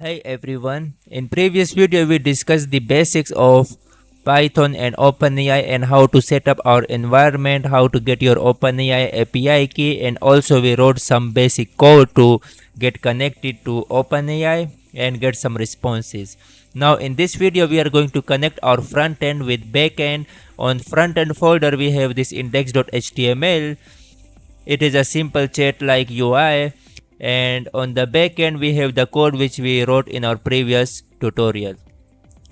Hey everyone, in previous video we discussed the basics of Python and OpenAI and how to set up our environment, how to get your OpenAI API key, and also we wrote some basic code to get connected to OpenAI and get some responses. Now in this video we are going to connect our front end with back end. On front end folder we have this index.html. It is a simple chat like UI, and on the back end we have the code which we wrote in our previous tutorial.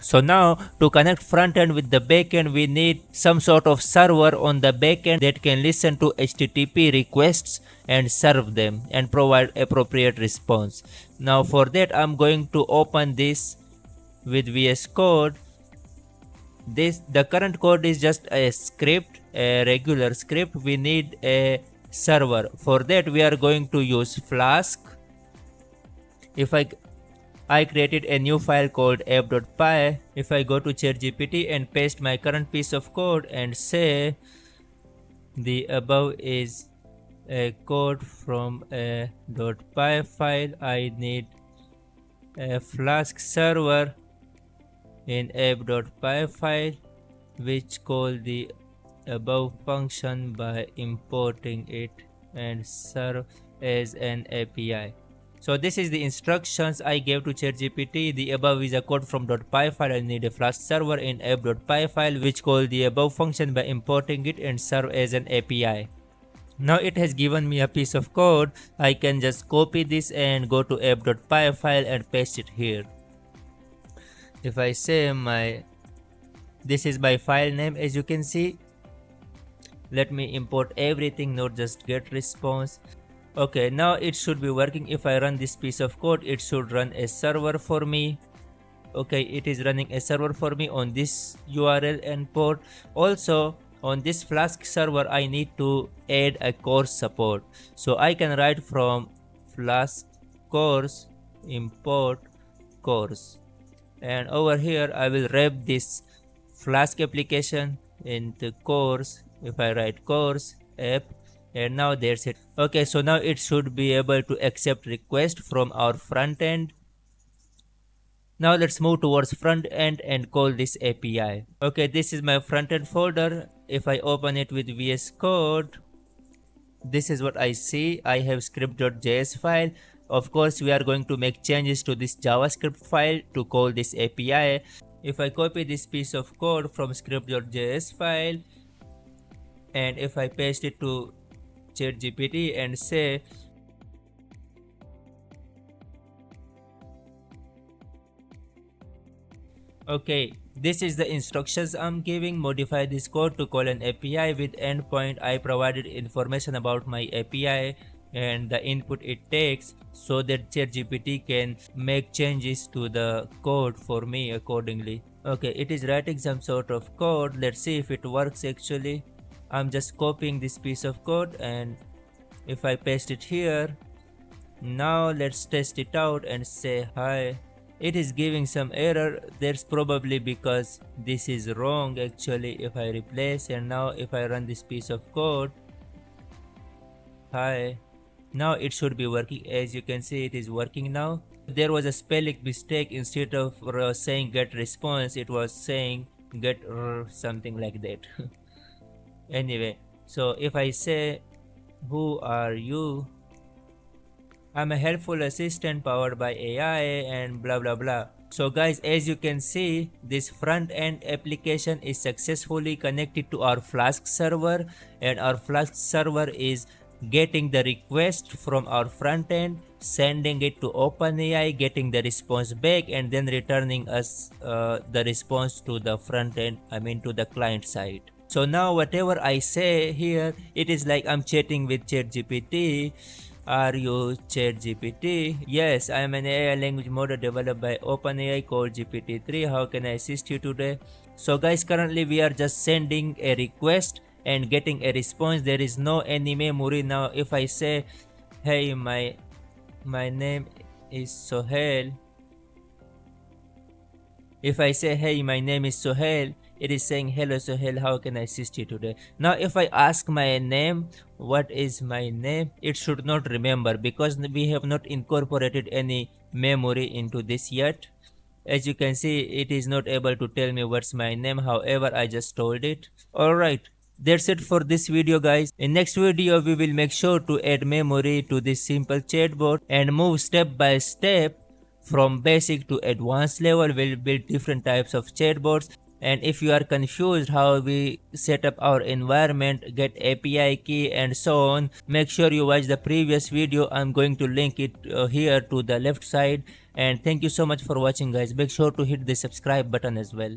So now to connect front end with the back end we need some sort of server on the back end that can listen to HTTP requests and serve them and provide appropriate response. Now for that I'm going to open this with VS Code. The current code is just a script, a regular script. We need a server. For that we are going to use flask. If I created a new file called app.py. If I go to ChatGPT and paste my current piece of code and say the above is a code from a .py file, I need a flask server in app.py file which call the above function by importing it and serve as an API. So this is the instructions I gave to ChatGPT. The above is a code from .py file. I need a flask server in app.py file which call the above function by importing it and serve as an API. Now it has given me a piece of code. I can just copy this and go to app.py file and paste it here. If I say this is my file name, as you can see. Let me import everything, not just get response. Okay, now it should be working. If I run this piece of code, it should run a server for me. Okay, it is running a server for me on this URL and port. Also on this Flask server I need to add a course support, so I can write from Flask course import course, and over here I will wrap this Flask application into course. If I write course app, and now that's it. Okay, so now it should be able to accept request from our front end. Now let's move towards front end and call this API. Okay, this is my front end folder. If I open it with VS Code, this is what I see. I have script.js file. Of course, we are going to make changes to this JavaScript file to call this API. If I copy this piece of code from script.js file and if I paste it to ChatGPT and say okay, this is the instructions I'm giving. Modify this code to call an API with endpoint. I provided information about my API and the input it takes so that ChatGPT can make changes to the code for me accordingly. Okay, it is writing some sort of code. Let's see if it works actually. I'm just copying this piece of code and if I paste it here, now let's test it out and say hi. It is giving some error. That's probably because this is wrong actually. If I replace and now if I run this piece of code, hi, now it should be working. As you can see, it is working now. There was a spelling mistake. Instead of saying get response, it was saying get something like that. Anyway, so if I say who are you, I'm a helpful assistant powered by AI and blah blah blah. So guys, as you can see, this front end application is successfully connected to our Flask server, and our Flask server is getting the request from our front end, sending it to OpenAI, getting the response back, and then returning us the response to the front end, to the client side. So now whatever I say here, it is like I'm chatting with ChatGPT. Are you ChatGPT? Yes, I am an AI language model developed by OpenAI called GPT-3. How can I assist you today? So guys, currently we are just sending a request and getting a response. There is no any memory. Now if I say, hey, my name is Sohail. If I say, hey, my name is Sohail, it is saying, hello Sohail, how can I assist you today? Now if I ask my name, what is my name, it should not remember because we have not incorporated any memory into this yet. As you can see, it is not able to tell me what's my name, however I just told it. Alright, that's it for this video guys. In next video we will make sure to add memory to this simple chatbot and move step by step from basic to advanced level. We'll build different types of chatbots, and if you are confused how we set up our environment, get API key and so on, make sure you watch the previous video. I'm going to link it here to the left side. And thank you so much for watching guys. Make sure to hit the subscribe button as well.